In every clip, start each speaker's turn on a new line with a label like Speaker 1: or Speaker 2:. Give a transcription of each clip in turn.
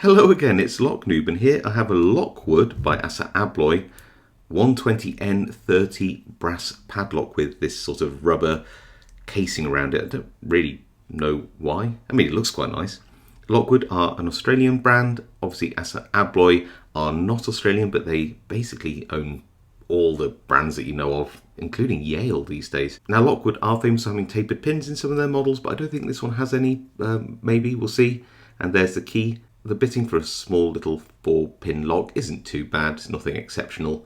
Speaker 1: Hello again, it's Noob, and here I have a Lockwood by Asa Abloy 120N30 brass padlock with this sort of rubber casing around it. I don't really know why. I mean, it looks quite nice. Lockwood are an Australian brand. Obviously, Asa Abloy are not Australian, but they basically own all the brands that you know of, including Yale these days. Now, Lockwood are famous for having tapered pins in some of their models, but I don't think this one has any. Maybe, we'll see. And there's the key. The bitting for a small little 4-pin lock isn't too bad, it's nothing exceptional.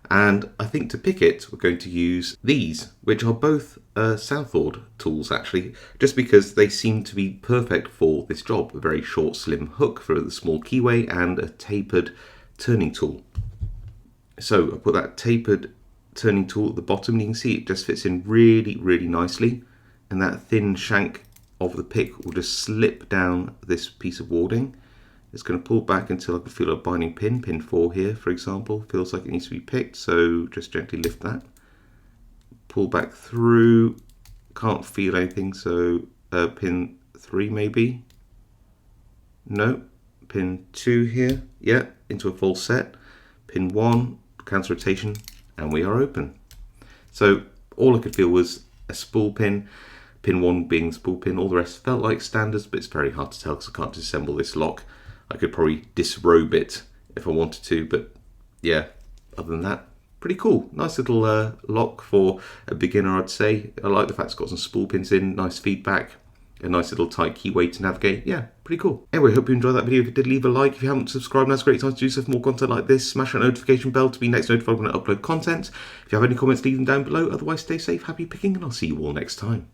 Speaker 1: And I think to pick it, we're going to use these, which are both Southord tools actually, just because they seem to be perfect for this job. A very short, slim hook for the small keyway and a tapered turning tool. So I put that tapered turning tool at the bottom, and you can see it just fits in really, really nicely. And that thin shank of the pick will just slip down this piece of warding. It's going to pull back until I can feel a binding pin. Pin 4 here, for example, feels like it needs to be picked, so just gently lift that. Pull back through, can't feel anything, so pin 3 maybe. No, pin 2 here, yeah, into a full set. Pin 1, counter rotation, and we are open. So all I could feel was a spool pin. Pin 1 being the spool pin, all the rest felt like standards, but it's very hard to tell because I can't disassemble this lock. I could probably disrobe it if I wanted to, but yeah, other than that, pretty cool. Nice little lock for a beginner, I'd say. I like the fact it's got some spool pins in, nice feedback, a nice little tight keyway to navigate. Yeah, pretty cool. Anyway, hope you enjoyed that video. If you did, leave a like. If you haven't subscribed, now's a great time to do so for more content like this. Smash that notification bell to be next notified when I upload content. If you have any comments, leave them down below. Otherwise, stay safe, happy picking, and I'll see you all next time.